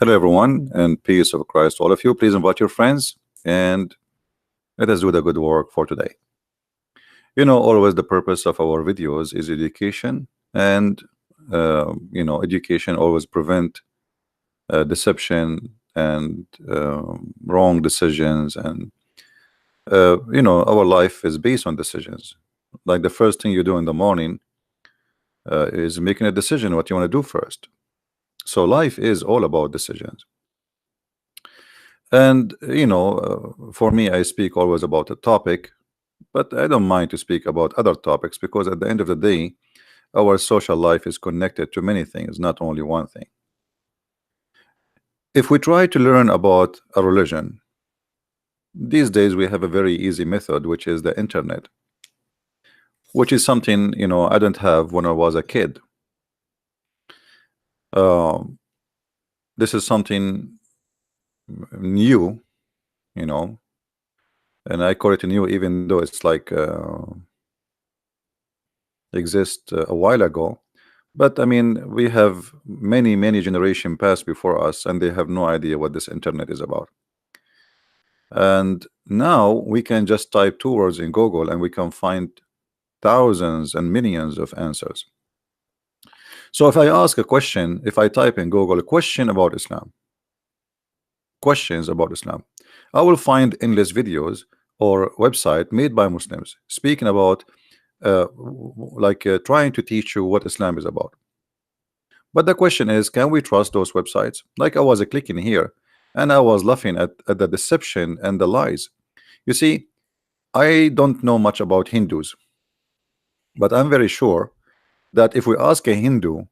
Hello, everyone, and peace of Christ to all of you. Please invite your friends and let us do the good work for today. Always the purpose of our videos is education, and education always prevent deception and wrong decisions. And our life is based on decisions. Like the first thing you do in the morning is making a decision what you want to do first. So life is all about decisions. And for me, I speak always about a topic, but I don't mind to speak about other topics because at the end of the day, our social life is connected to many things, not only one thing. If we try to learn about a religion, these days we have a very easy method, which is the internet, which is something I didn't have when I was a kid. This is something new, you know, and I call it new, even though it's like exist a while ago. But I mean, we have many generation past before us, and they have no idea what this internet is about. And now we can just type two words in Google, and we can find thousands and millions of answers. So if I ask a question, if I type in Google a question about Islam, questions about Islam, I will find endless videos or website made by Muslims speaking about trying to teach you what Islam is about. But the question is, can we trust those websites? Like I was clicking here and I was laughing at the deception and the lies. You see, I don't know much about Hindus, but I'm very sure that if we ask a Hindu,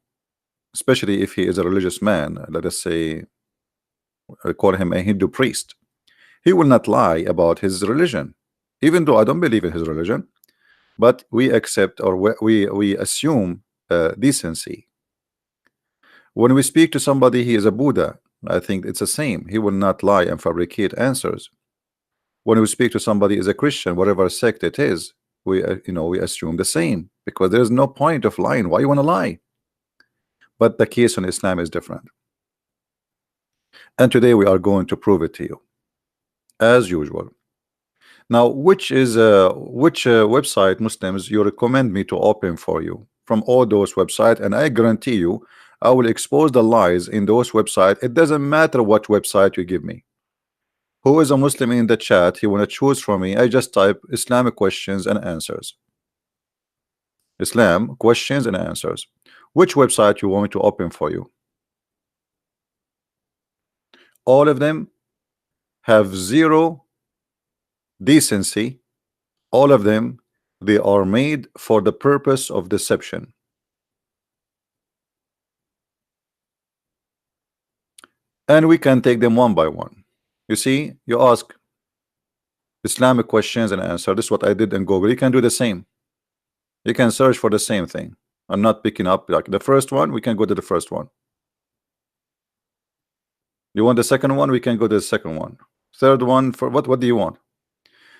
especially if he is a religious man, let us say, call him a Hindu priest, he will not lie about his religion, even though I don't believe in his religion. But we accept, or we assume decency. When we speak to somebody, he is a Buddha, I think it's the same. He will not lie and fabricate answers. When we speak to somebody is a Christian, whatever sect it is, we assume the same, because there's no point of lying. Why you want to lie? But the case on Islam is different, and today we are going to prove it to you, as usual. Now, which website, Muslims, you recommend me to open for you from all those websites? And I guarantee you, I will expose the lies in those websites. It doesn't matter what website you give me. Who is a Muslim in the chat? He want to choose from me. I just type Islamic questions and answers. Islam questions and answers. Which website you want me to open for you? All of them have zero decency. All of them, they are made for the purpose of deception. And we can take them one by one. You see, you ask Islamic questions and answer. This is what I did in Google. You can do the same. You can search for the same thing. I'm not picking up like the first one. We can go to the first one. You want the second one? We can go to the second one. Third one, for what do you want?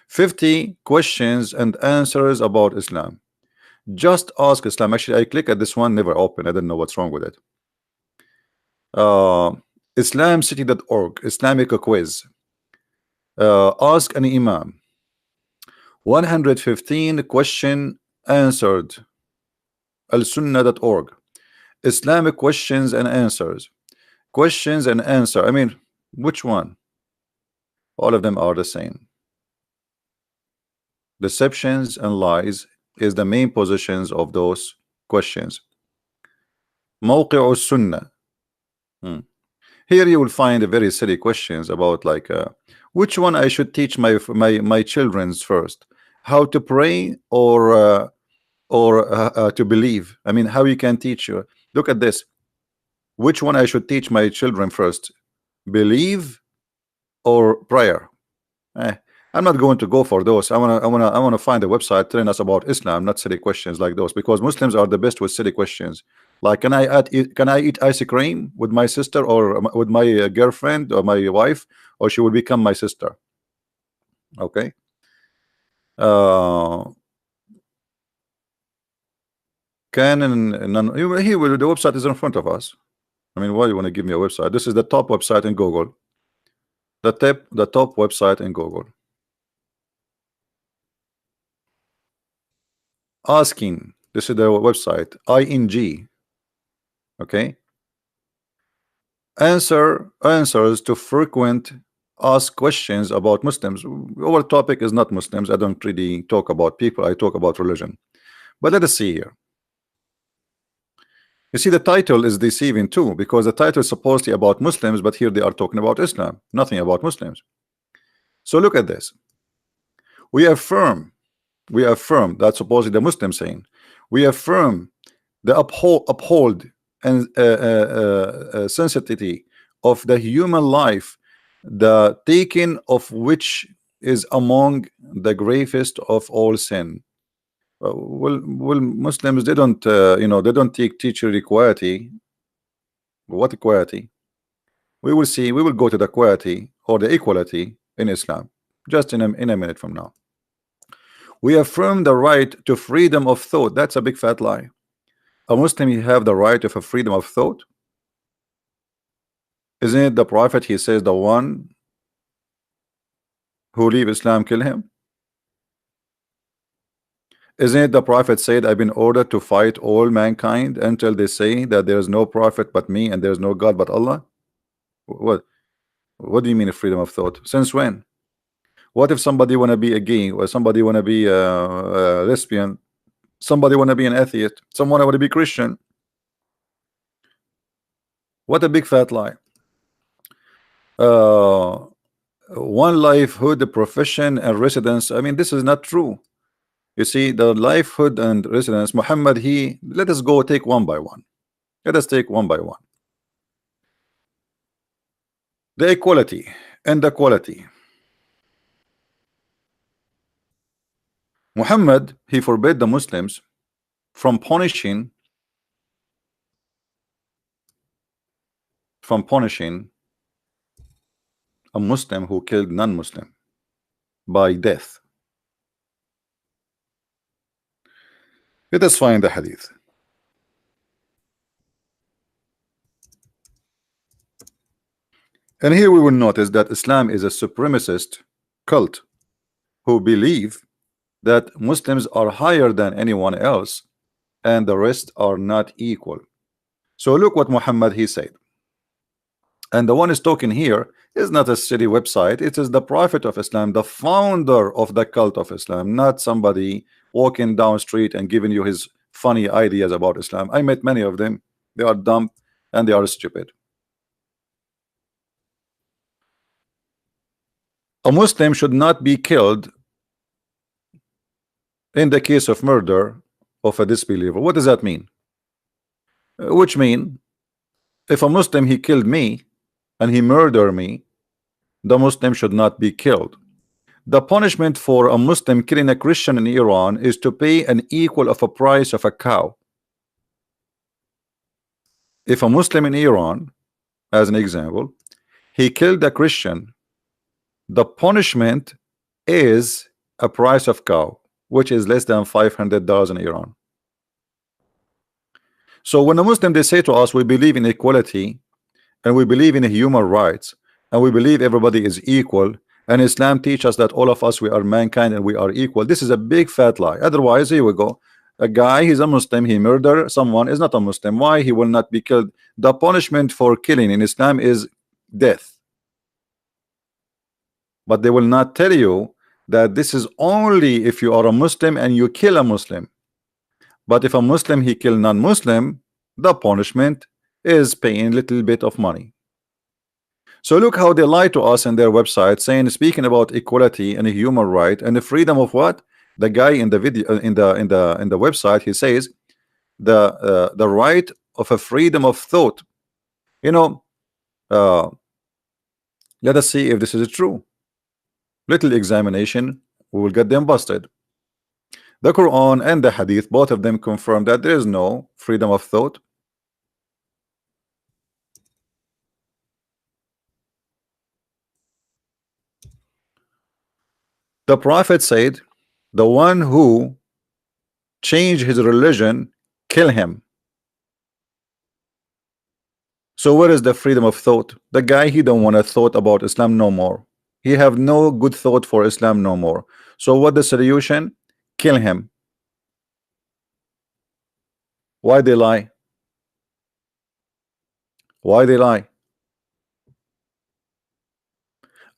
50 questions and answers about Islam. Just ask Islam. Actually, I click at this one, never open. I don't know what's wrong with it. Islamcity.org, Islamic quiz. Ask an Imam. 115 question answered. Al-Sunnah.org, Islamic questions and answers. Questions and answer. I mean, which one? All of them are the same. Deceptions and lies is the main positions of those questions. Mawqi'u Sunnah. Here you will find very silly questions about like which one I should teach my children's first, how to pray or to believe. I mean, how you can teach you. Look at this. Which one I should teach my children first, believe or prayer? I'm not going to go for those. I wanna find a website telling us about Islam, not silly questions like those, because Muslims are the best with silly questions. Like, can I eat ice cream with my sister or with my girlfriend or my wife, or she will become my sister? Okay. Here the website is in front of us. I mean, why you want to give me a website? This is the top website in Google. The top website in Google. Asking. This is the website. ING. Okay. Answers to frequent asked questions about Muslims. Our topic is not Muslims. I don't really talk about people. I talk about religion. But let us see here. You see, the title is deceiving too, because the title is supposedly about Muslims, but here they are talking about Islam, nothing about Muslims. So look at this. We affirm, that's supposedly the Muslim saying, we affirm the uphold and sensitivity of the human life, the taking of which is among the gravest of all sin. Well, Muslims, they don't, they don't teach you equality. What equality? We will see. We will go to the equality or the equality in Islam just in a minute from now. We affirm the right to freedom of thought. That's a big fat lie. A Muslim, you have the right of a freedom of thought. Isn't it the Prophet? He says, the one who leave Islam, kill him. Isn't it the Prophet said, I've been ordered to fight all mankind until they say that there is no prophet but me and there is no God but Allah? What do you mean freedom of thought? Since when? What if somebody want to be a gay, or somebody want to be a lesbian, somebody want to be an atheist, someone want to be Christian? What a big fat lie. One livelihood, the profession and residence. I mean, this is not true. You see, the livelihood and residence, Muhammad, let us go take one by one. Let us take one by one. The equality and the quality. Muhammad, he forbade the Muslims from punishing a Muslim who killed non-Muslim by death. Let us find the hadith. And here we will notice that Islam is a supremacist cult who believe that Muslims are higher than anyone else and the rest are not equal. So look what Muhammad he said. And the one is talking here is not a city website. It is the Prophet of Islam, the founder of the cult of Islam, not somebody walking down street and giving you his funny ideas about Islam. I met many of them. They are dumb and they are stupid. A Muslim should not be killed in the case of murder of a disbeliever. What does that mean? Which mean, if a Muslim he killed me and he murdered me, the Muslim should not be killed. The punishment for a Muslim killing a Christian in Iran is to pay an equal of a price of a cow. If a Muslim in Iran, as an example, he killed a Christian, the punishment is a price of cow, which is less than $500 in Iran. So when a Muslim they say to us, we believe in equality and we believe in human rights and we believe everybody is equal, and Islam teaches us that all of us, we are mankind and we are equal. This is a big fat lie. Otherwise, here we go. A guy, he's a Muslim, he murdered someone, is not a Muslim. Why he will not be killed? The punishment for killing in Islam is death. But they will not tell you that this is only if you are a Muslim and you kill a Muslim. But if a Muslim he kill non-Muslim, the punishment is paying a little bit of money. So look how they lie to us in their website, saying, speaking about equality and a human right and the freedom of what? The guy in the video in the website, he says the right of a freedom of thought. You know, let us see if this is true. Little examination, we will get them busted. The Quran and the Hadith, both of them confirm that there is no freedom of thought. The Prophet said, the one who changed his religion, kill him. So where is the freedom of thought? The guy, he don't want to thought about Islam no more. He have no good thought for Islam no more. So what the solution? Kill him. Why they lie? Why they lie?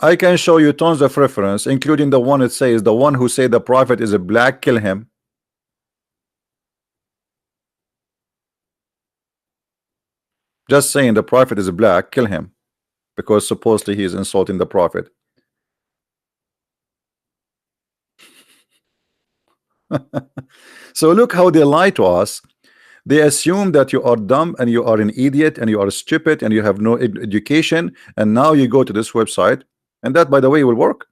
I can show you tons of reference, including the one that says the one who say the prophet is a black, kill him. Just saying the prophet is a black, kill him, because supposedly he is insulting the prophet. So look how they lie to us. They assume that you are dumb and you are an idiot and you are stupid and you have no education, and now you go to this website, and that, by the way, will work.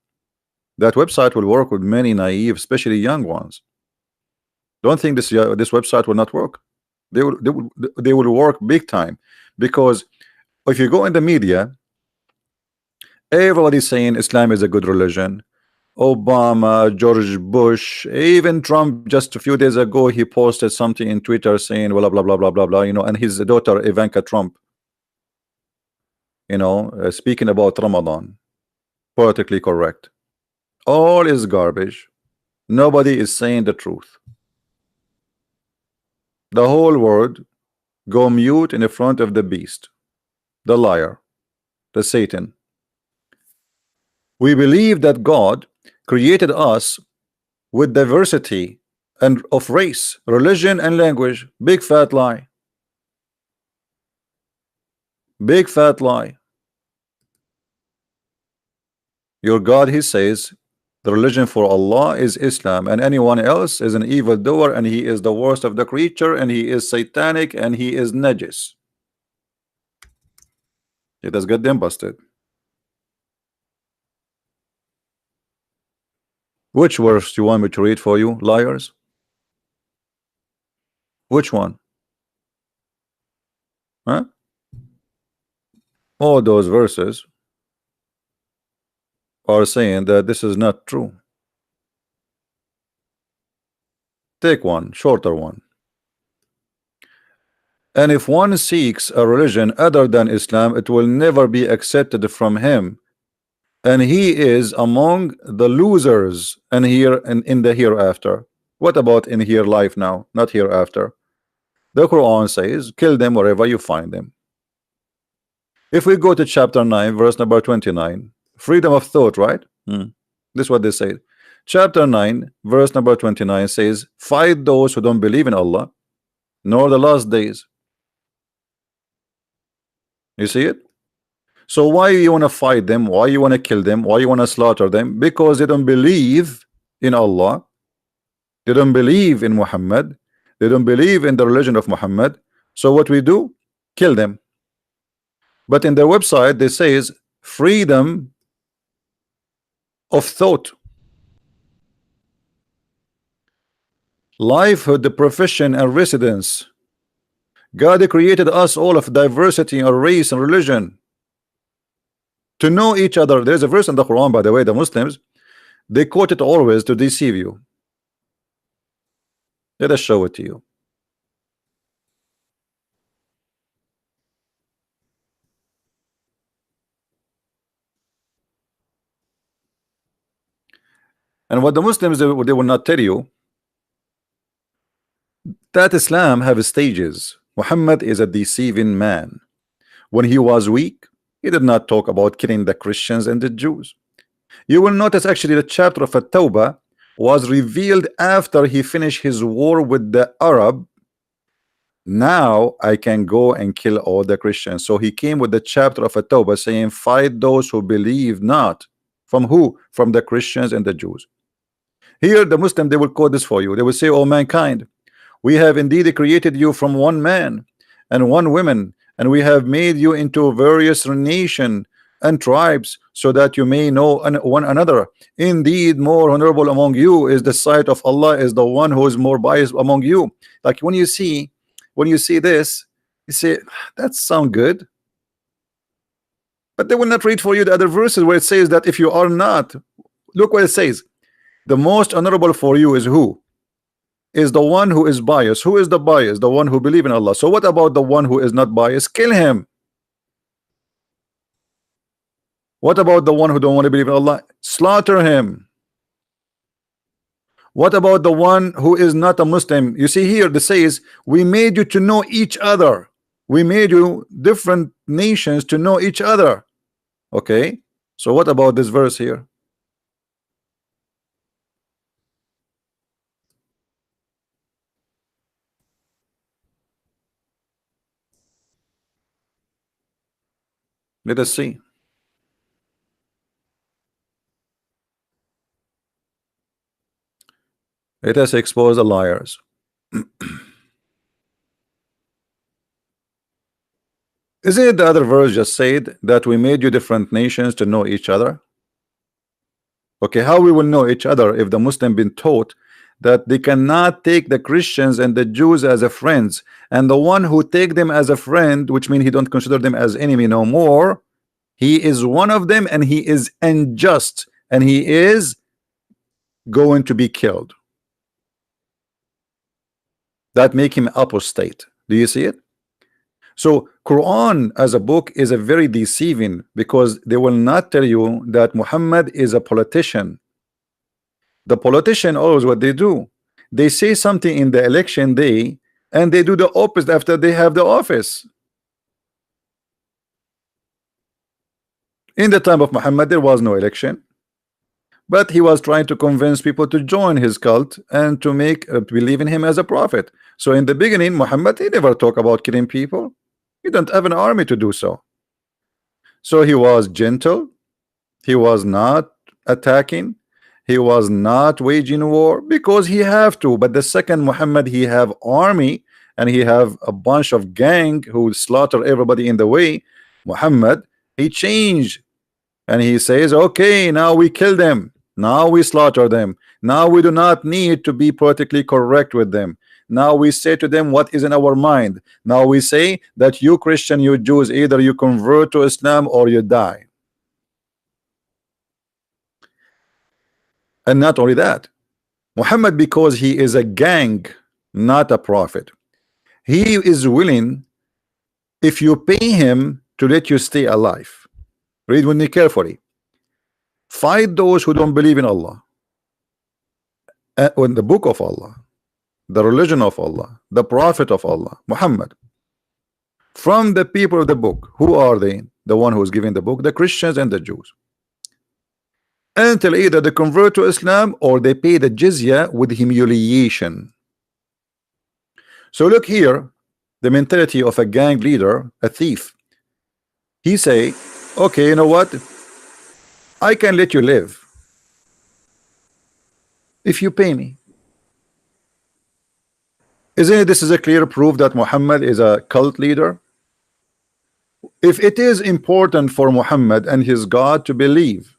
That website will work with many naive, especially young ones. Don't think this website will not work. They will work big time, because if you go in the media, everybody's saying Islam is a good religion. Obama, George Bush, even Trump just a few days ago, he posted something in Twitter saying blah blah blah blah blah blah, and his daughter Ivanka Trump, speaking about Ramadan, politically correct. All is garbage. Nobody is saying the truth. The whole world go mute in the front of the beast, the liar, the Satan. We believe that God created us with diversity and of race, religion, and language. Big fat lie. Big fat lie. Your God, he says, the religion for Allah is Islam, and anyone else is an evildoer, and he is the worst of the creature, and he is satanic, and he is najis. It has got them busted. Which verse do you want me to read for you, liars? Which one? Huh? All those verses are saying that this is not true. Take one, shorter one. And if one seeks a religion other than Islam, it will never be accepted from him, and he is among the losers and here and in the hereafter. What about in here life now, not hereafter? The Quran says, kill them wherever you find them. If we go to chapter 9, verse number 29, freedom of thought, right? This is what they say. Chapter 9, verse number 29 says, fight those who don't believe in Allah nor the last days. You see it? So why you want to fight them? Why you want to kill them? Why you want to slaughter them? Because they don't believe in Allah. They don't believe in Muhammad. They don't believe in the religion of Muhammad. So what we do? Kill them. But in their website they says freedom of thought, livelihood, the profession and residence. God created us all of diversity and race and religion to know each other. There's a verse in the Quran, by the way, the Muslims, they quote it always to deceive you. Let us show it to you. And what the Muslims, they will not tell you that Islam have stages. Muhammad is a deceiving man. When he was weak, he did not talk about killing the Christians and the Jews. You will notice actually the chapter of At-Tawbah was revealed after he finished his war with the Arab. Now I can go and kill all the Christians. So he came with the chapter of At-Tawbah saying, fight those who believe not. From who? From the Christians and the Jews. Here the Muslim, they will quote this for you. They will say, oh mankind, we have indeed created you from one man and one woman, and we have made you into various nations and tribes, so that you may know one another. Indeed, more honorable among you is the sight of Allah, is the one who is more biased among you. Like when you see this, you say, that sounds good. But they will not read for you the other verses where it says that if you are not, look what it says. The most honorable for you is who? Is the one who is biased. Who is the biased? The one who believe in Allah. So what about the one who is not biased? Kill him. What about the one who don't want to believe in Allah? Slaughter him. What about the one who is not a Muslim? You see here, the says, we made you to know each other. We made you different nations to know each other. Okay, so what about this verse here? Let us see. Let us expose the liars. Isn't it the other verse just said that we made you different nations to know each other? Okay, how we will know each other if the Muslim been taught that they cannot take the Christians and the Jews as a friends, and the one who take them as a friend, which means he don't consider them as enemy no more, he is one of them and he is unjust and he is going to be killed. That make him apostate. Do you see it? So Quran as a book is a very deceiving, because they will not tell you that Muhammad is a politician. The politician always what they do, they say something in the election day and they do the opposite after they have the office. In the time of Muhammad there was no election, but he was trying to convince people to join his cult and to make believe in him as a prophet. So in the beginning Muhammad, he never talked about killing people. He don't have an army to do so. So he was gentle, he was not attacking, he was not waging war because he have to. But the second Muhammad, he have army and he have a bunch of gang who slaughter everybody in the way. Muhammad, he changed and he says, okay, now we kill them, now we slaughter them, now we do not need to be politically correct with them. Now we say to them what is in our mind. Now we say that you Christian, you Jews, either you convert to Islam or you die. And not only that, Muhammad, because he is a gang, not a prophet, he is willing, if you pay him, to let you stay alive. Read with me carefully. Fight those who don't believe in Allah, in the book of Allah, the religion of Allah, the prophet of Allah, Muhammad. From the people of the book, who are they? The one who is giving the book, the Christians and the Jews. Until either they convert to Islam or they pay the jizya with humiliation. So look here, the mentality of a gang leader, a thief. He say, okay, you know what, I can let you live if you pay me. Isn't it, this is a clear proof that Muhammad is a cult leader? If it is important for Muhammad and his God to believe,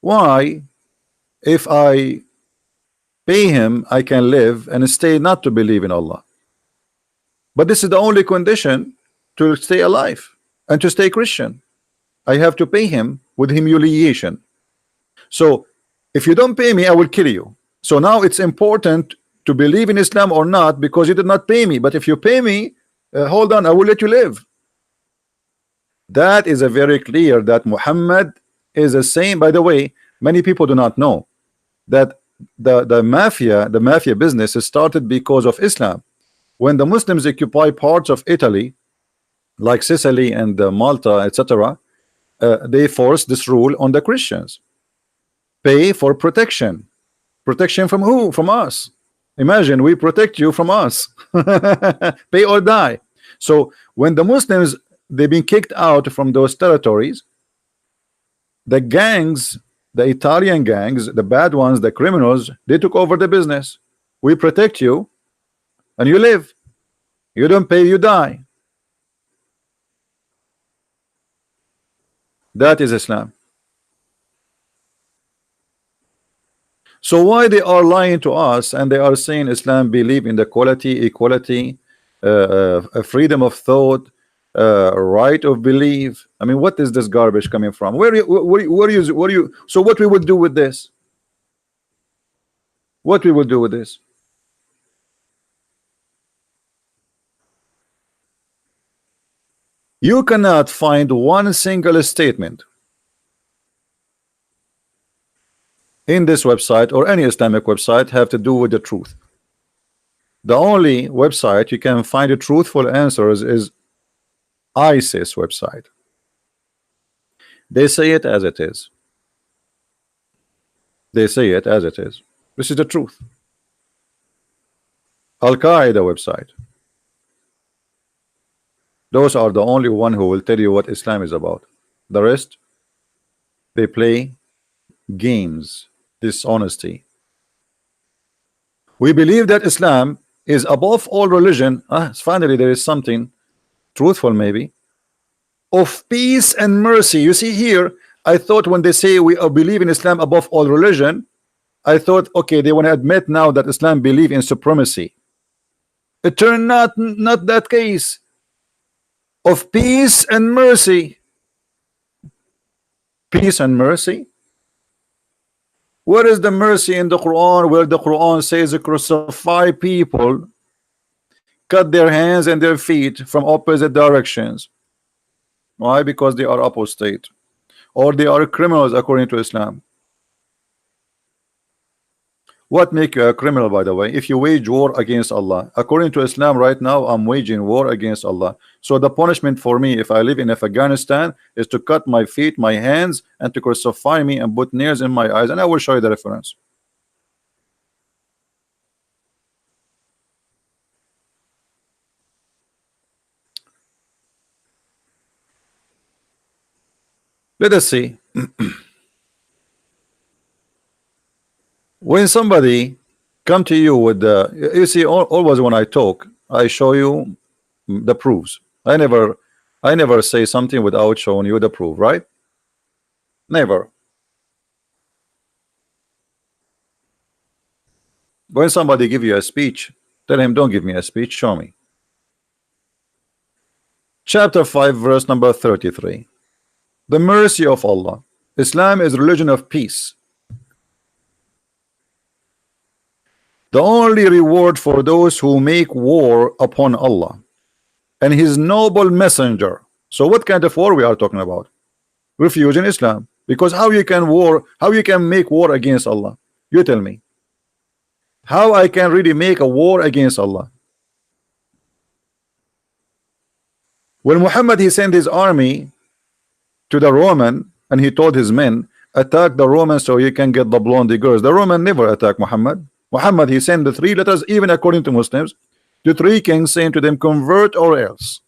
why, if I pay him, I can live and stay not to believe in Allah? But this is the only condition to stay alive and to stay Christian. I have to pay him with humiliation. So if you don't pay me, I will kill you. So now it's important to believe in Islam or not, because you did not pay me. But if you pay me, hold on, I will let you live. That is a very clear that Muhammad is the same. By the way, many people do not know that the mafia business is started because of Islam. When the Muslims occupy parts of Italy like Sicily and Malta, etc., they forced this rule on the Christians. Pay for protection. Protection from who? From us. Imagine, we protect you from us. Pay or die. So when the Muslims, they've been kicked out from those territories, the gangs, the Italian gangs, the bad ones, the criminals, they took over the business. We protect you and you live. You don't pay, you die. That is Islam. So why they are lying to us and they are saying Islam believe in the quality, equality, freedom of thought, right of belief? I mean, what is this garbage coming from? Where you? So what we would do with this? What we will do with this? You cannot find one single statement in this website or any Islamic website have to do with the truth. The only website you can find the truthful answers is ISIS website. They say it as it is. They say it as it is. This is the truth. Al-Qaeda website. Those are the only one who will tell you what Islam is about. The rest, they play games, dishonesty. We believe that Islam is above all religion. Finally, there is something truthful, maybe, of peace and mercy. You see here, I thought when they say we believe in Islam above all religion, I thought, okay, they want to admit now that Islam believe in supremacy. It turned not that case. Of peace and mercy. Peace and mercy. Where is the mercy in the Quran, where the Quran says crucify people, cut their hands and their feet from opposite directions? Why? Because they are apostate, or they are criminals according to Islam. What make you a criminal, by the way? If you wage war against Allah, according to Islam right now, I'm waging war against Allah. So the punishment for me, if I live in Afghanistan, is to cut my feet, my hands, and to crucify me and put nails in my eyes. And I will show you the reference. Let us see. When somebody come to you with the, you see, always when I talk, I show you the proofs. I never say something without showing you the proof, right? Never. When somebody give you a speech, tell him, don't give me a speech, show me. Chapter 5, verse number 33. The mercy of Allah. Islam is religion of peace. The only reward for those who make war upon Allah and his noble messenger. So what kind of war we are talking about? Refusing Islam. Because how you can make war against Allah? You tell me. How I can really make a war against Allah? When Muhammad, he sent his army to the Roman and he told his men, attack the Romans so you can get the blondie girls. The Roman never attacked Muhammad. Muhammad, he sent the 3 letters, even according to Muslims, the 3 kings, saying to them, convert or else.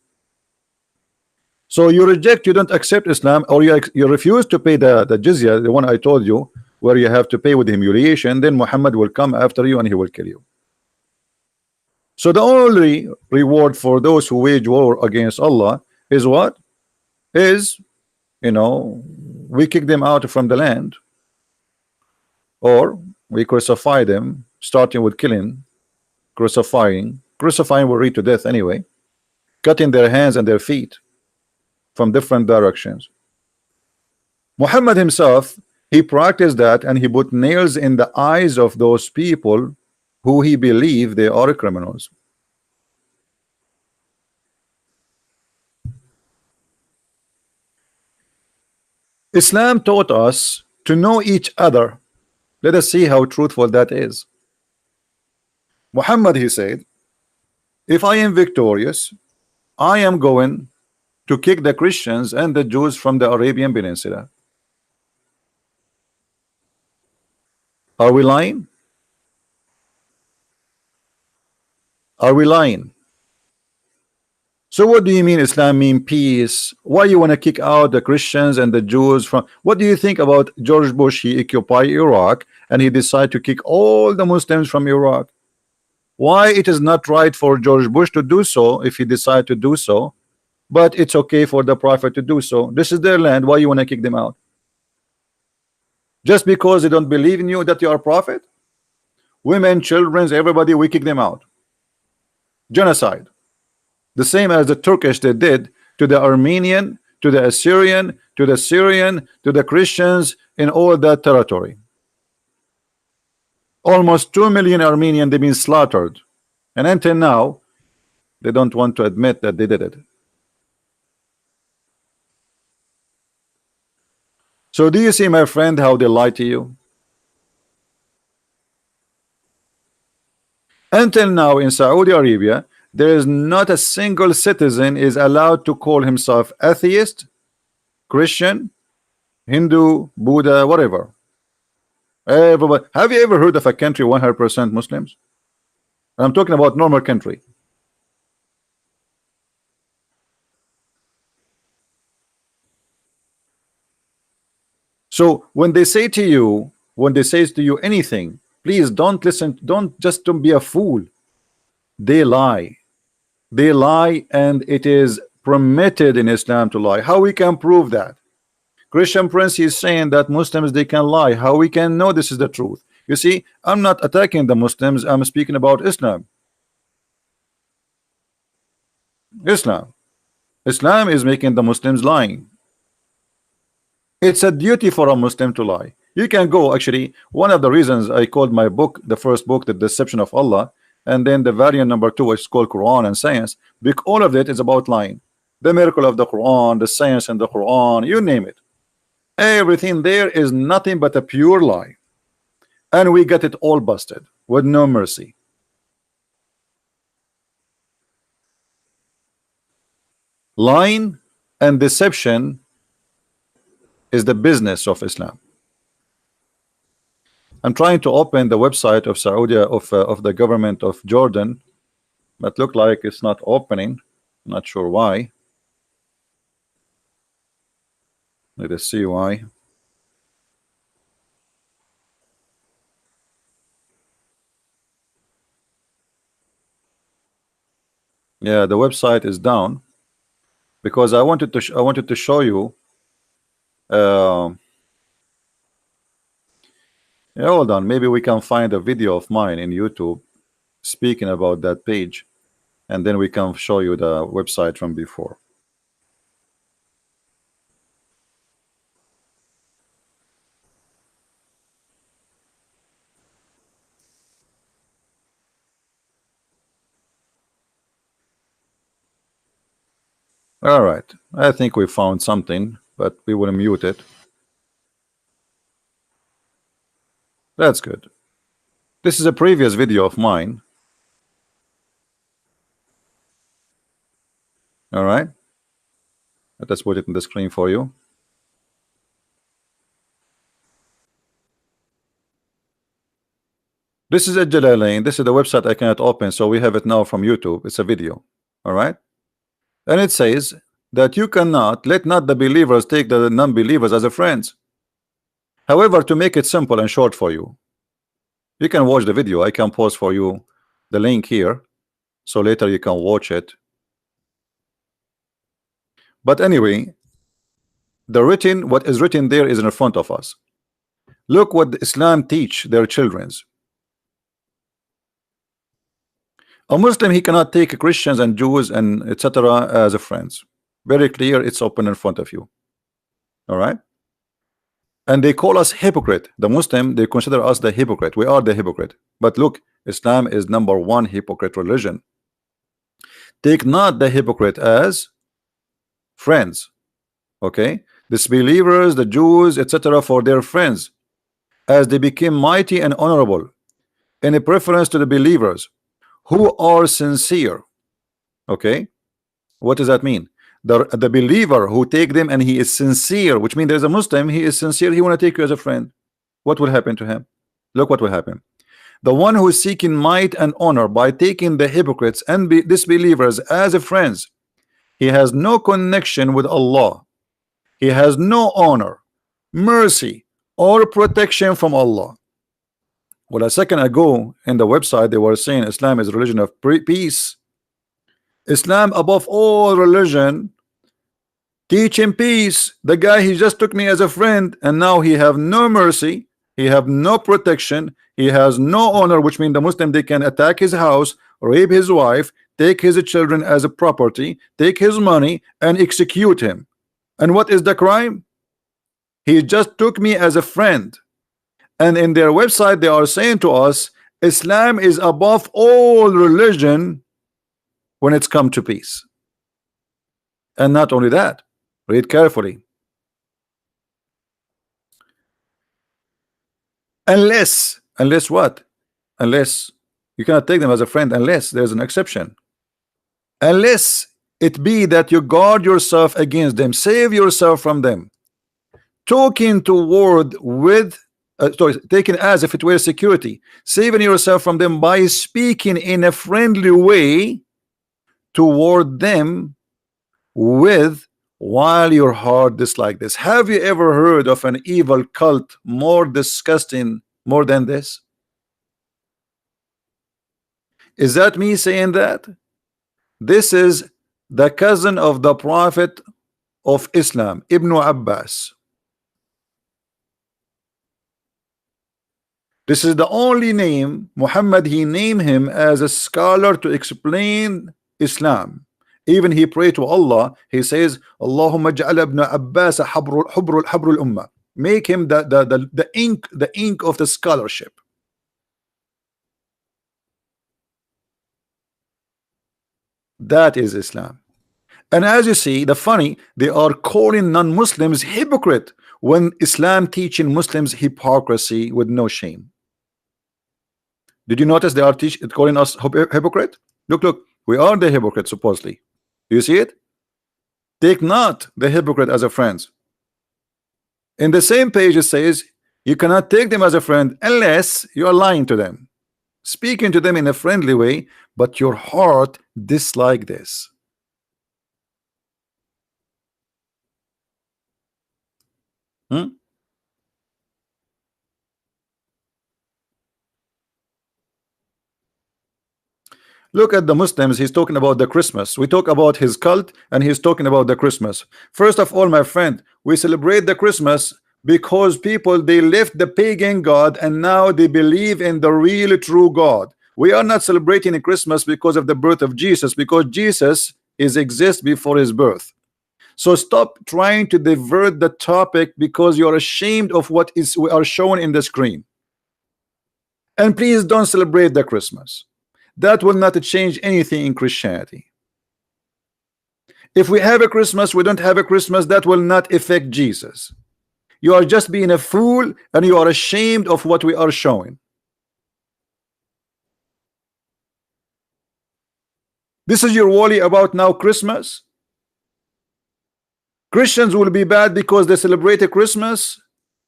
So you reject, you don't accept Islam, or you refuse to pay the jizya, the one I told you, where you have to pay with humiliation. Then Muhammad will come after you and he will kill you. So the only reward for those who wage war against Allah is what? Is, you know, we kick them out from the land, or we crucify them, starting with killing, crucifying will lead to death anyway, cutting their hands and their feet from different directions. Muhammad himself, he practiced that, and he put nails in the eyes of those people who he believed they are criminals. Islam taught us to know each other. Let us see how truthful that is. Muhammad, he said, if I am victorious, I am going to kick the Christians and the Jews from the Arabian Peninsula. Are we lying? Are we lying? So what do you mean Islam mean peace? Why you want to kick out the Christians and the Jews from? What do you think about George Bush? He occupied Iraq and he decided to kick all the Muslims from Iraq. Why it is not right for George Bush to do so if he decided to do so, but it's okay for the prophet to do so? This is their land. Why you want to kick them out? Just because they don't believe in you that you are a prophet? Women, children, everybody, we kick them out. Genocide. The same as the Turkish they did to the Armenian, to the Assyrian, to the Syrian, to the Christians in all that territory. Almost 2 million Armenians, they've been slaughtered, and until now they don't want to admit that they did it. So do you see, my friend, how they lie to you? Until now in Saudi Arabia, there is not a single citizen is allowed to call himself atheist, Christian, Hindu, Buddha, whatever. Everybody. Have you ever heard of a country 100% Muslims? I'm talking about normal country. So when they say to you, when they say to you anything, please don't listen. Don't be a fool. They lie. They lie, and it is permitted in Islam to lie. How we can prove that? Christian Prince is saying that Muslims they can lie. How we can know this is the truth? You see, I'm not attacking the Muslims. I'm speaking about Islam. Islam. Islam is making the Muslims lying. It's a duty for a Muslim to lie. You can go, actually, one of the reasons I called my book, the first book, The Deception of Allah, and then the variant number 2, which is called Quran and Science, because all of it is about lying. The miracle of the Quran, the science in the Quran, you name it. Everything there is nothing but a pure lie. And we get it all busted with no mercy. Lying and deception is the business of Islam. I'm trying to open the website of Saudi of the government of Jordan, but look like it's not opening. Not sure why. Let us see why. Yeah, the website is down because I wanted to show you. Yeah, hold on. Maybe we can find a video of mine in YouTube speaking about that page, and then we can show you the website from before. All right, I think we found something, but we will mute it. That's good. This is a previous video of mine. All right, let us put it in the screen for you. This is a Jalalain. This is the website I cannot open, so we have it now from YouTube. It's a video. All right, and it says that you cannot let not the believers take the non-believers as a friends. However, to make it simple and short for you, you can watch the video. I can post for you the link here, so later you can watch it. But anyway, what is written there is in front of us. Look what Islam teach their childrens. A Muslim, he cannot take Christians and Jews and etc. as a friends. Very clear, it's open in front of you. All right, and they call us hypocrite. The Muslim, they consider us the hypocrite. We are the hypocrite. But look, Islam is #1 hypocrite religion. Take not the hypocrite as friends. Okay, disbelievers, the Jews, etc., for their friends, as they became mighty and honorable in a preference to the believers who are sincere. Okay, what does that mean? The believer who take them and he is sincere, which means there's a Muslim, he is sincere, he want to take you as a friend. What will happen to him? Look what will happen. The one who is seeking might and honor by taking the hypocrites and disbelievers as a friends, he has no connection with Allah. He has no honor, mercy, or protection from Allah. Well, a second ago in the website they were saying Islam is a religion of peace. Islam above all religion teaching peace. The guy, he just took me as a friend, and now he have no mercy, he have no protection, he has no honor, which means the Muslim, they can attack his house, rape his wife, take his children as a property, take his money, and execute him. And what is the crime? He just took me as a friend. And in their website they are saying to us Islam is above all religion when it's come to peace. And not only that, read carefully. Unless what? Unless you cannot take them as a friend unless there's an exception. Unless it be that you guard yourself against them, save yourself from them, talking toward with sorry, taken as if it were security, saving yourself from them by speaking in a friendly way toward them with while your heart dislike this. Have you ever heard of an evil cult more disgusting more than this? Is that me saying that? This is the cousin of the Prophet of Islam, Ibn Abbas. This is the only name Muhammad he named him as a scholar to explain Islam. Even he prayed to Allah. He says, Allahumma ja'al ibn Abbas habrul ummah. Make him the ink of the scholarship. That is Islam. And as you see, the funny, they are calling non-Muslims hypocrite when Islam teaching Muslims hypocrisy with no shame. Did you notice they are calling us hypocrite? Look, we are the hypocrite supposedly. Do you see it? Take not the hypocrite as a friend. In the same page it says you cannot take them as a friend unless you are lying to them, speaking to them in a friendly way, but your heart dislike this. Look at the Muslims. He's talking about the Christmas. We talk about his cult and he's talking about the Christmas. First of all, my friend, we celebrate the Christmas because people, they left the pagan God and now they believe in the real true God. We are not celebrating a Christmas because of the birth of Jesus, because Jesus exists before his birth. So stop trying to divert the topic because you're ashamed of what we are showing in the screen. And please don't celebrate the Christmas. That will not change anything in Christianity. If we have a Christmas, we don't have a Christmas, that will not affect Jesus. You are just being a fool and you are ashamed of what we are showing. This is your worry about now Christmas? Christians will be bad because they celebrate a Christmas,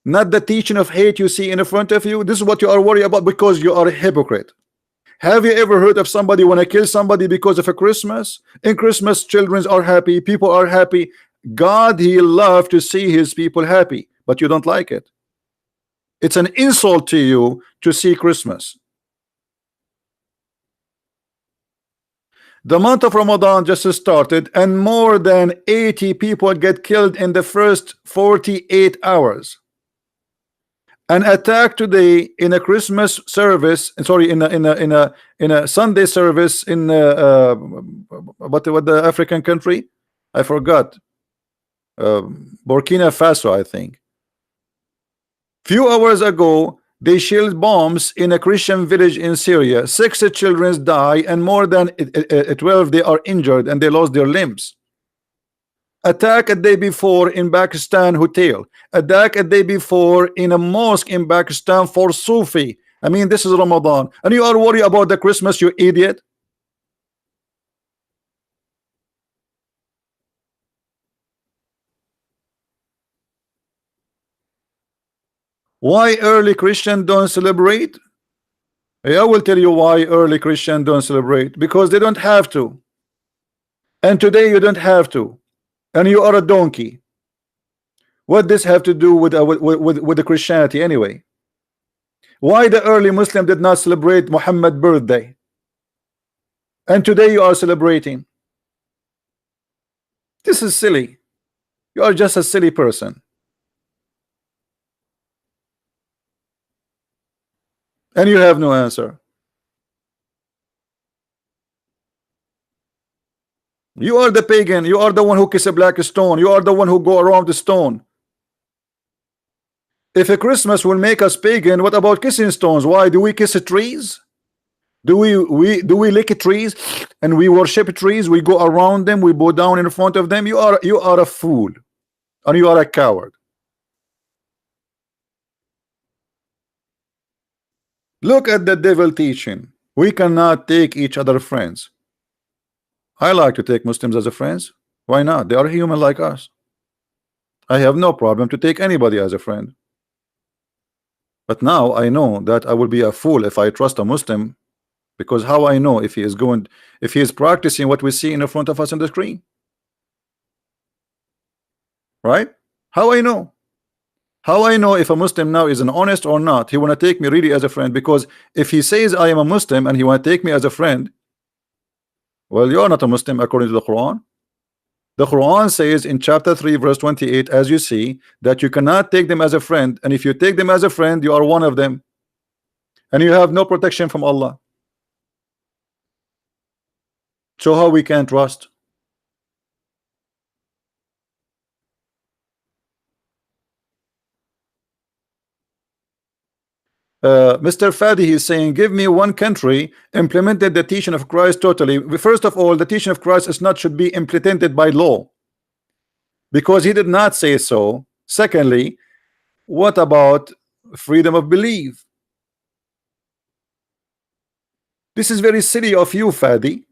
not the teaching of hate you see in front of you. This is what you are worried about because you are a hypocrite. Have you ever heard of somebody want to kill somebody because of a Christmas? In Christmas, children are happy, people are happy. God, he loves to see his people happy, but you don't like it. It's an insult to you to see Christmas. The month of Ramadan just started and more than 80 people get killed in the first 48 hours. An attack today in a Christmas service, sorry, in a Sunday service in what the African country? I forgot. Burkina Faso, I think. Few hours ago, they shelled bombs in a Christian village in Syria. 6 children die and more than 12 they are injured and they lost their limbs. Attack a day before in Pakistan hotel. Attack a day before in a mosque in Pakistan for Sufi. I mean, this is Ramadan and you are worried about the Christmas, you idiot. Why early Christian don't celebrate? I will tell you why early Christian don't celebrate. Because they don't have to. And today you don't have to. And you are a donkey. What does this have to do with the Christianity anyway? Why the early Muslim did not celebrate Muhammad's birthday? And today you are celebrating. This is silly. You are just a silly person. And you have no answer. You are the pagan. You are the one who kiss a black stone. You are the one who go around the stone. If a Christmas will make us pagan, what about kissing stones? Why do we kiss trees? Do we lick trees and we worship trees? We go around them. We bow down in front of them. You are a fool, and you are a coward. Look at the devil teaching. We cannot take each other friends. I like to take Muslims as a friends. Why not? They are human like us. I have no problem to take anybody as a friend. But now I know that I will be a fool if I trust a Muslim, because how I know if he is practicing what we see in front of us on the screen, right? How I know? How I know if a Muslim now is an honest or not? He want to take me really as a friend, because if he says I am a Muslim and he want to take me as a friend, well, you are not a Muslim according to the Quran. The Quran says in chapter 3 verse 28, as you see, that you cannot take them as a friend, and if you take them as a friend, you are one of them, and you have no protection from Allah. So how we can trust? Mr. Fadi is saying, give me one country implemented the teaching of Christ totally. First of all, the teaching of Christ is not should be implemented by law, because he did not say so. Secondly, what about freedom of belief? This is very silly of you, Fadi.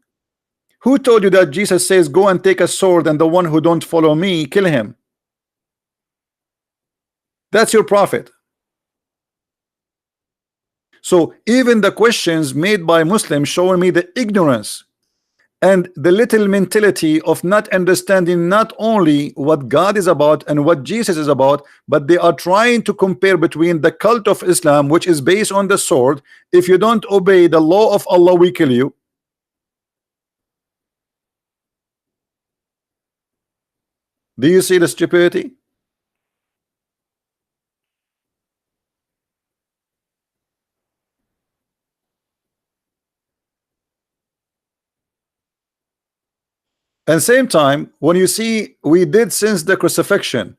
Who told you that Jesus says go and take a sword and the one who don't follow me, kill him? That's your prophet. So even the questions made by Muslims showing me the ignorance and the little mentality of not understanding not only what God is about and what Jesus is about, but they are trying to compare between the cult of Islam, which is based on the sword. If you don't obey the law of Allah, we kill you. Do you see the stupidity? And same time, when you see we did since the crucifixion,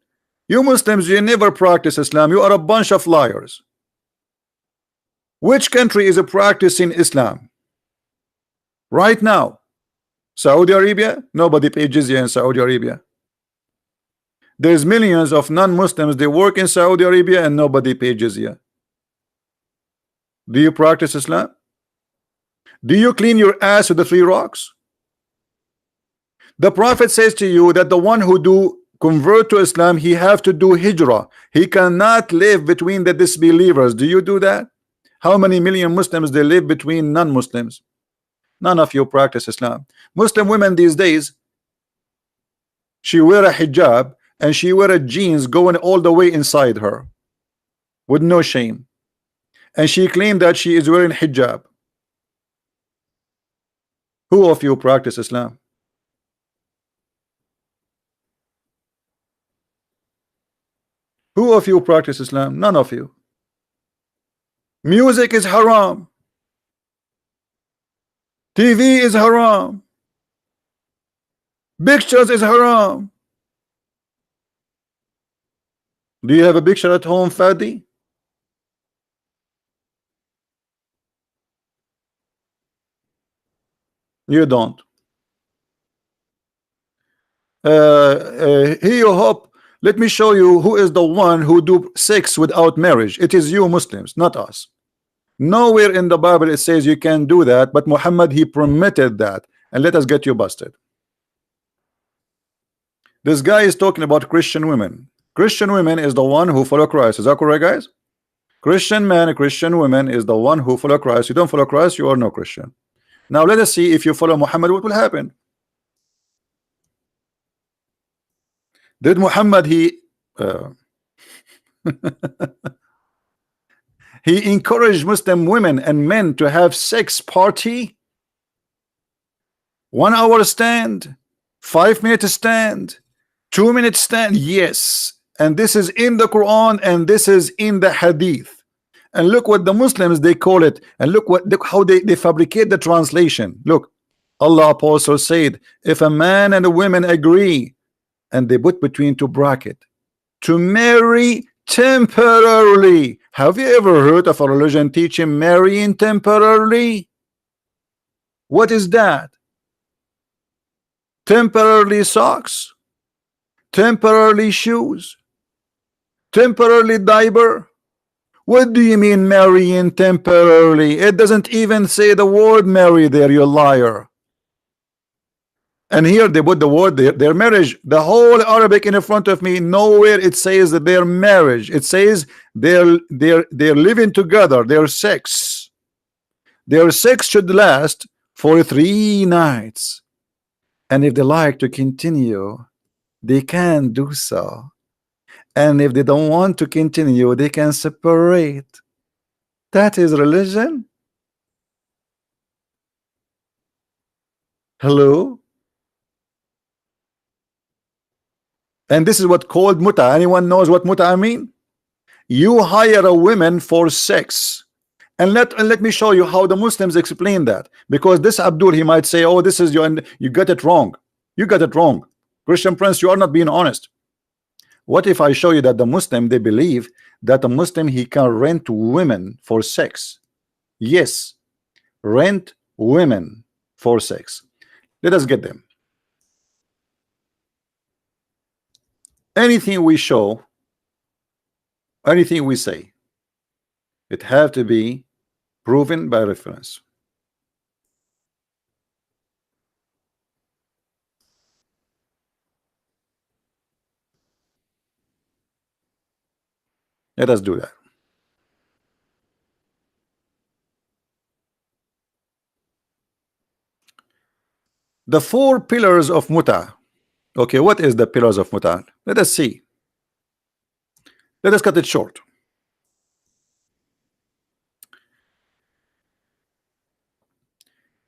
you Muslims, you never practice Islam. You are a bunch of liars. Which country is practicing Islam right now? Saudi Arabia? Nobody pays jizya in Saudi Arabia. There's millions of non-Muslims, they work in Saudi Arabia and nobody pays jizya. Do you practice Islam? Do you clean your ass with the 3 rocks? The Prophet says to you that the one who do convert to Islam, he have to do hijrah. He cannot live between the disbelievers. Do you do that? How many million Muslims they live between non-Muslims? None of you practice Islam. Muslim women these days, she wear a hijab and she wear a jeans going all the way inside her with no shame, and she claimed that she is wearing hijab. Who of you practice Islam? Who of you practice Islam? None of you. Music is haram. TV is haram. Pictures is haram. Do you have a picture at home, Fadi? You don't. Here you hope. Let me show you who is the one who do sex without marriage. It is you Muslims, not us. Nowhere in the Bible it says you can do that, but Muhammad, he permitted that. And let us get you busted. This guy is talking about Christian women. Christian women is the one who follow Christ. Is that correct, guys? Christian man, Christian women is the one who follow Christ. You don't follow Christ, you are no Christian. Now let us see if you follow Muhammad, what will happen. Did Muhammad he encouraged Muslim women and men to have sex party? 1 hour stand, 5-minute stand, 2-minute stand? Yes. And this is in the Quran and this is in the Hadith. And look what the Muslims they call it, and look how they fabricate the translation. Look, Allah apostle said, if a man and a woman agree, and they put between 2 bracket, to marry temporarily. Have you ever heard of a religion teaching marrying temporarily? What is that? Temporarily socks, temporarily shoes, temporarily diaper. What do you mean marrying temporarily? It doesn't even say the word marry there, you liar. And here they put the word their marriage. The whole Arabic in front of me, nowhere it says that their marriage. It says they're living together, their sex. Their sex should last for 3 nights. And if they like to continue, they can do so. And if they don't want to continue, they can separate. That is religion. Hello? And this is what called muta. Anyone knows what muta mean? You hire a woman for sex. And let me show you how the Muslims explain that. Because this Abdul, he might say, oh, this is your, and you got it wrong. You got it wrong. Christian Prince, you are not being honest. What if I show you that the Muslim, they believe that a Muslim, he can rent women for sex? Yes, rent women for sex. Let us get them. Anything we show, anything we say, it have to be proven by reference. Let us do that. The 4 pillars of muta. Okay, what is the pillars of muta? Let us see. Let us cut it short.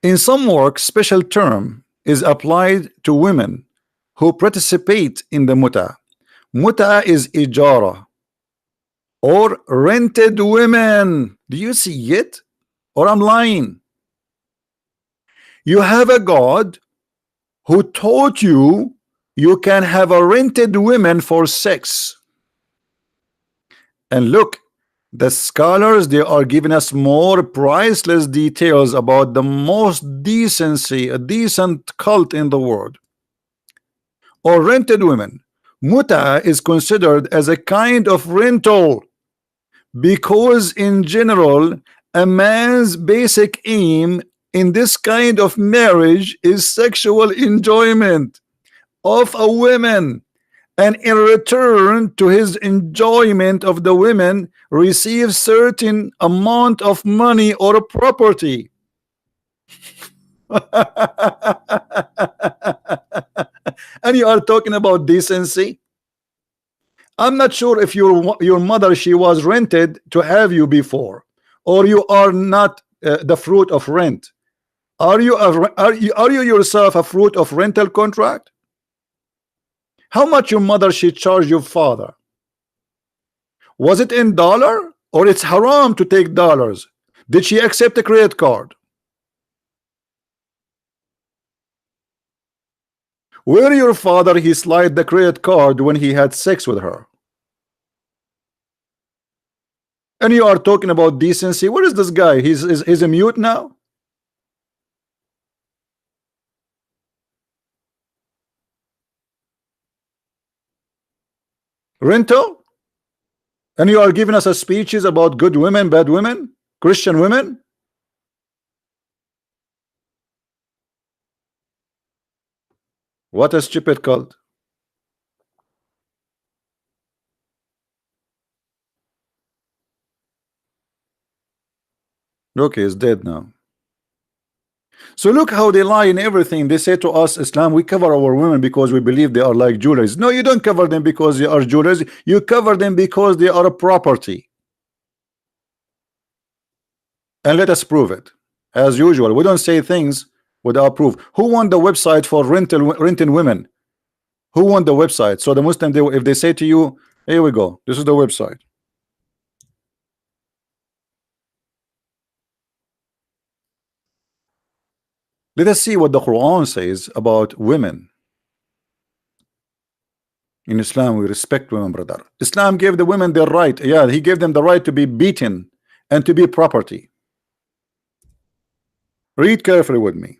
In some work, special term is applied to women who participate in the muta. Muta is ijara or rented women. Do you see it? Or I'm lying? You have a God who taught you you can have a rented women for sex. And look, the scholars, they are giving us more priceless details about the most decency, a decent cult in the world. Or rented women. Muta is considered as a kind of rental because in general a man's basic aim in this kind of marriage is sexual enjoyment of a woman, and in return to his enjoyment of the women receives certain amount of money or property. And you are talking about decency. I'm not sure if your mother, she was rented to have you before, or you are not the fruit of rent. Are you yourself a fruit of rental contract? How much your mother she charged your father? Was it in dollar, or it's haram to take dollars? Did she accept a credit card? Where your father he slide the credit card when he had sex with her? And you are talking about decency. Where is this guy? He's a mute now. Rental? And you are giving us a speeches about good women, bad women, Christian women? What a stupid cult. Okay, he's dead now. So look how they lie in everything. They say to us, Islam, we cover our women because we believe they are like jewelers. No, you don't cover them because they are jewelers. You cover them because they are a property. And let us prove it. As usual, we don't say things without proof. Who won the website for renting women? Who won the website? So the Muslim, if they say to you, here we go, this is the website. Let us see what the Quran says about women. In Islam, we respect women, brother. Islam gave the women the right. Yeah, he gave them the right to be beaten and to be property. Read carefully with me.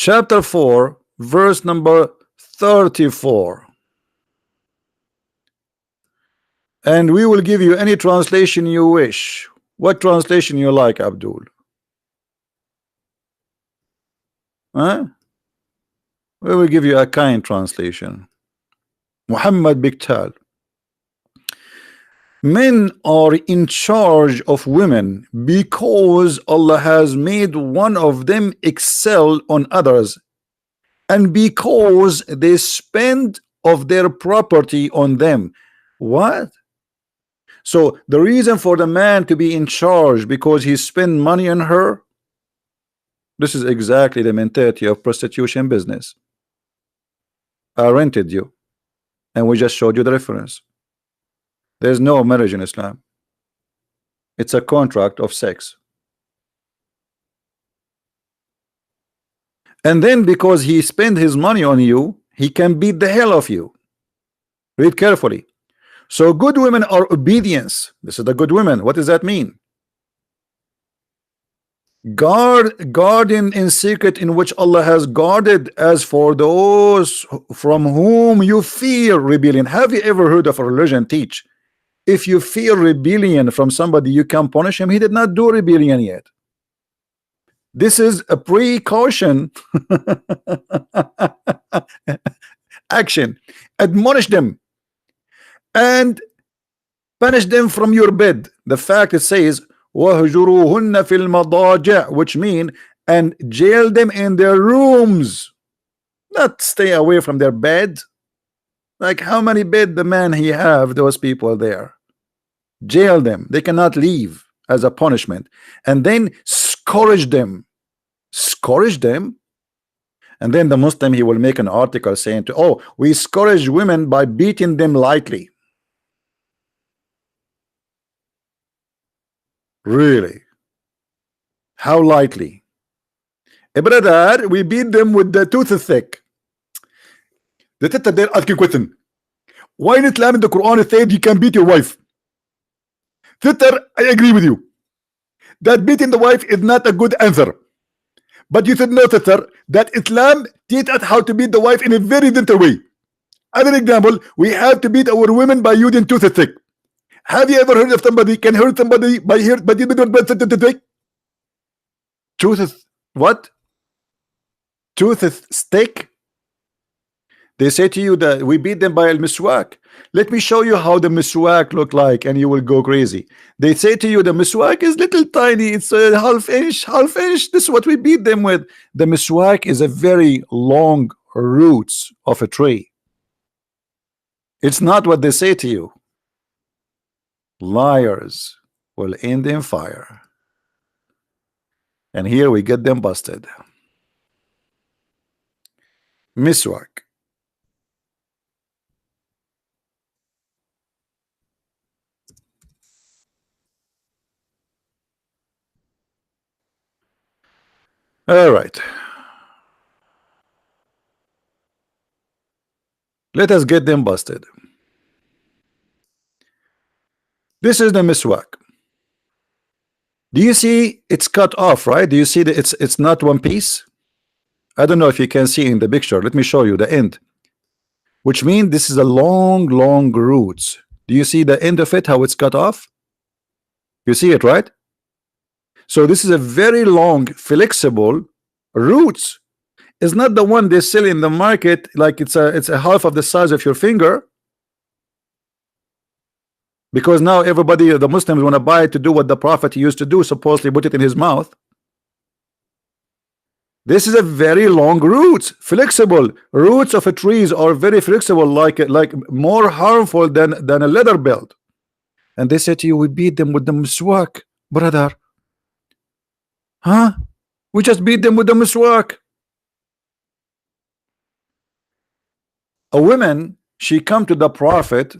chapter 4, verse number 34. And we will give you any translation you wish. What translation you like, Abdul? Huh? We will give you a kind translation. Muhammad Biktal. Men are in charge of women because Allah has made one of them excel on others, and because they spend of their property on them. What? So the reason for the man to be in charge because he spent money on her. This is exactly the mentality of prostitution business. I rented you and we just showed you the reference. There's no marriage in Islam. It's a contract of sex. And then because he spent his money on you, he can beat the hell of you. Read carefully. So good women are obedience. This is the good women. What does that mean? Guarding in secret, in which Allah has guarded. As for those from whom you fear rebellion. Have you ever heard of a religion teach if you fear rebellion from somebody you can punish him? He did not do rebellion yet. This is a precaution action. Admonish them and punish them from your bed. The fact it says وَهْجُرُوهُنَّ فِي الْمَضَاجِعِ, which mean and jail them in their rooms, not stay away from their bed. Like how many bed the man he have those people there? Jail them, they cannot leave as a punishment, and then scourge them. And then the Muslim, he will make an article saying to, oh, we scourge women by beating them lightly. Really? How lightly? Brother, we beat them with the tooth thick. The tita there asking question. Why in Islam in the Quran it said you can beat your wife? Tita, I agree with you. That beating the wife is not a good answer. But you should know, Tita, that Islam teaches us how to beat the wife in a very gentle way. As an example, we have to beat our women by using tooth thick. Have you ever heard of somebody can hurt somebody by tooth? What? Tooth stick? They say to you that we beat them by al-miswak. Let me show you how the miswak look like, and you will go crazy. They say to you the miswak is little tiny. It's a half inch. This is what we beat them with. The miswak is a very long roots of a tree. It's not what they say to you. Liars will end in fire. And here we get them busted. Miswak. All right. Let us get them busted. This is the miswak. Do you see it's cut off, right? Do you see that it's not one piece? I don't know if you can see in the picture. Let me show you the end. Which means this is a long roots. Do you see the end of it, how it's cut off? You see it, right? So this is a very long, flexible roots. It's not the one they sell in the market, like it's a half of the size of your finger. Because now everybody, the Muslims, want to buy it to do what the Prophet used to do, supposedly put it in his mouth. This is a very long roots, flexible roots of a trees are very flexible, like more harmful than a leather belt. And they say to you, we beat them with the miswak, brother. Huh? We just beat them with the miswak. A woman, she come to the Prophet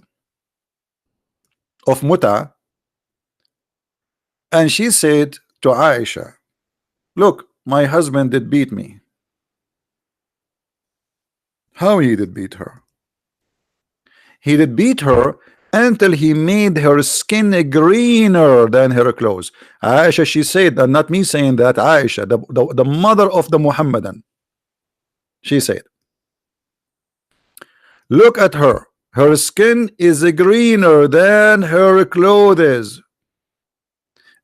of Muta, and she said to Aisha, look, my husband did beat me. How he did beat her? He did beat her until he made her skin greener than her clothes. Aisha, she said, and not me saying that, Aisha, the mother of the Mohammedan, She said, look at her. Her skin is greener than her clothes.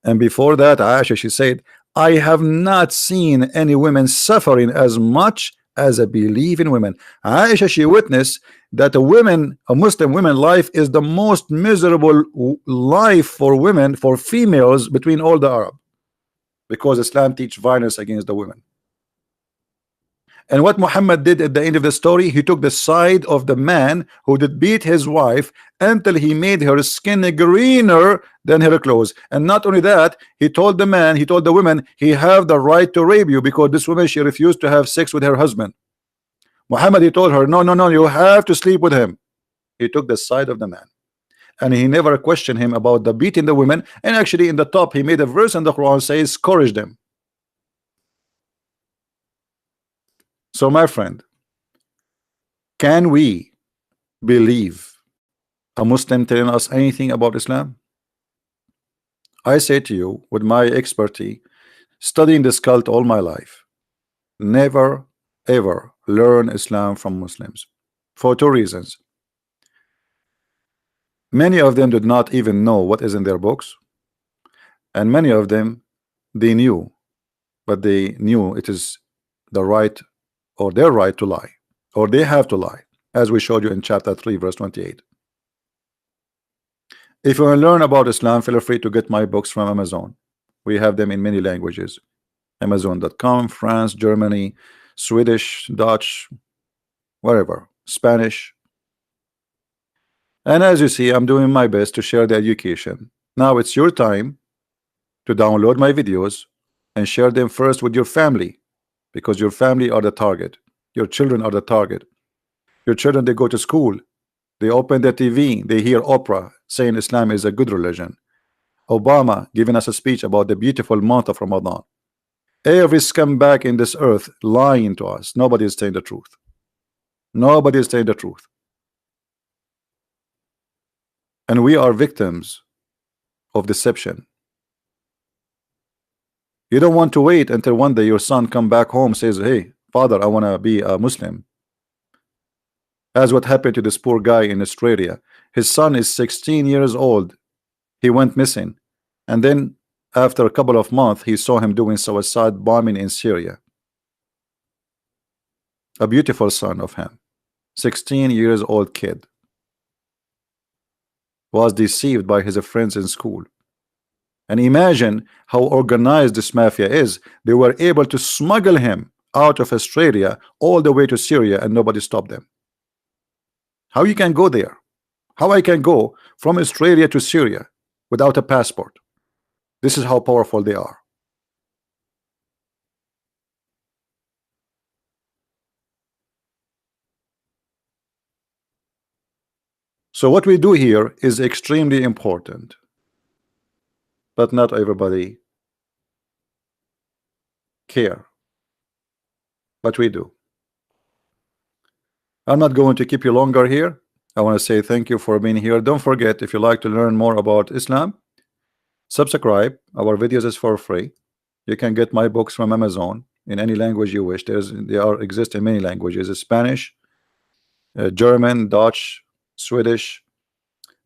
And before that, Aisha, she said, I have not seen any women suffering as much as a believing women. Aisha, she witnessed that a Muslim women life is the most miserable life for women, for females between all the Arab, because Islam teach violence against the women. And what Muhammad did at the end of the story, he took the side of the man who did beat his wife until he made her skin greener than her clothes. And not only that, he told the man, he told the woman, he have the right to rape you, because this woman, she refused to have sex with her husband. Muhammad, he told her, no, no, no, you have to sleep with him. He took the side of the man, and he never questioned him about the beating the women. And actually in the top, he made a verse in the Quran says, scourge them. So my friend, can we believe a Muslim telling us anything about Islam? I say to you, with my expertise, studying this cult all my life, never ever learn Islam from Muslims, for two reasons. Many of them did not even know what is in their books, and many of them, they knew, but they knew it is the right or their right to lie, or they have to lie, as we showed you in chapter 3 verse 28. If you want to learn about Islam, feel free to get my books from Amazon. We have them in many languages. Amazon.com, France, Germany, Swedish, Dutch, wherever, Spanish. And as you see, I'm doing my best to share the education. Now it's your time to download my videos and share them first with your family, because your family are the target. Your children are the target. Your children, they go to school, they open the TV, they hear Oprah saying Islam is a good religion. Obama giving us a speech about the beautiful month of Ramadan. Every scumbag in this earth lying to us. Nobody is saying the truth. Nobody is saying the truth. And we are victims of deception. You don't want to wait until one day your son come back home, says, hey father, I want to be a Muslim. As what happened to this poor guy in Australia. His son is 16 years old. He went missing, and then after a couple of months he saw him doing suicide bombing in Syria. A beautiful son of him, 16 years old kid, was deceived by his friends in school. And imagine how organized this mafia is. They were able to smuggle him out of Australia all the way to Syria, and nobody stopped them. How you can go there? How I can go from Australia to Syria without a passport? This is how powerful they are. So what we do here is extremely important, but not everybody care, but we do. I'm not going to keep you longer here. I want to say thank you for being here. Don't forget, if you like to learn more about Islam, subscribe. Our videos is for free. You can get my books from Amazon in any language you wish. They exist in many languages: Spanish, German, Dutch, Swedish,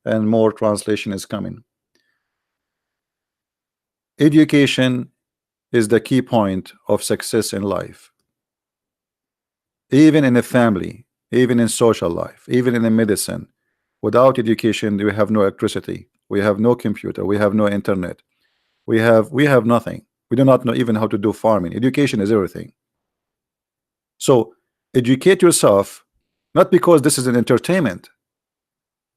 and more translation is coming. Education is the key point of success in life, even in a family, even in social life, even in the medicine. Without education, we have no electricity, we have no computer, we have no internet, we have nothing. We do not know even how to do farming. Education is everything. So educate yourself, not because this is an entertainment,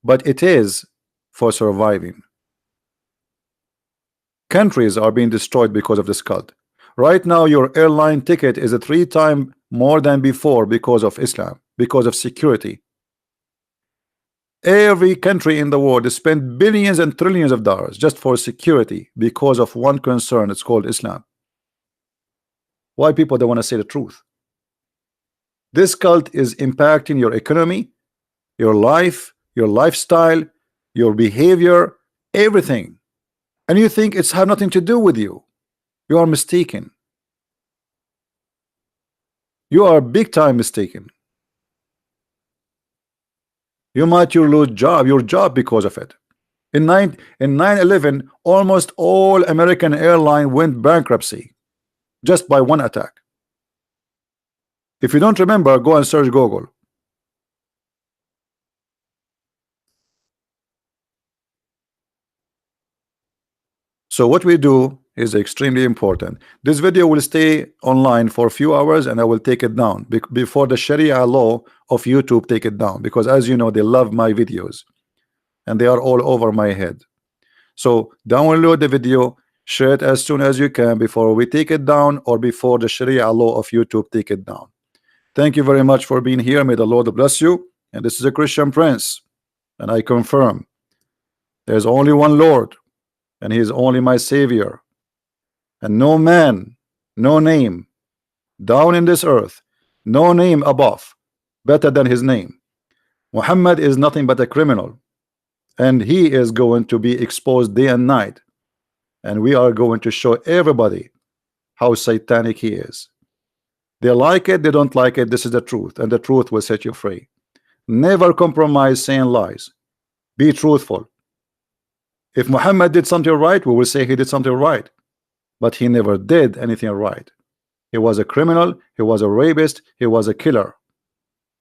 but it is for surviving. Countries are being destroyed because of this cult. Right now your airline ticket is 3 times more than before because of Islam, because of security. Every country in the world spend billions and trillions of dollars just for security because of one concern. It's called Islam. Why people don't want to say the truth? This cult is impacting your economy, your life, your lifestyle, your behavior, everything. And you think it's have nothing to do with you. You are mistaken. You are big time mistaken. You might lose your job because of it. In 9/11, almost all American airline went bankruptcy just by one attack. If you don't remember, go and search Google. So what we do is extremely important. This video will stay online for a few hours and I will take it down before the Sharia law of YouTube take it down, because as you know, they love my videos and they are all over my head. So download the video, share it as soon as you can before we take it down or before the Sharia law of YouTube take it down. Thank you very much for being here. May the Lord bless you. And this is a Christian Prince, and I confirm there's only one Lord, and he is only my Savior, and no man, no name down in this earth, no name above better than his name. Muhammad is nothing but a criminal, and he is going to be exposed day and night, and we are going to show everybody how satanic he is. They like it, they don't like it. This is the truth, and the truth will set you free. Never compromise saying lies. Be truthful. If Muhammad did something right, we will say he did something right, but he never did anything right. He was a criminal, he was a rapist, he was a killer,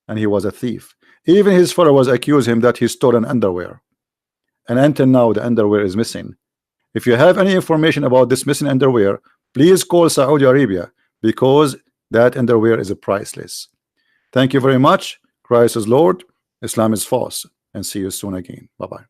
and he was a thief. Even his followers accuse him that he stole an underwear, and until now the underwear is missing. If you have any information about this missing underwear, please call Saudi Arabia, because that underwear is priceless. Thank you very much. Christ is Lord, Islam is false, and see you soon again. Bye-bye.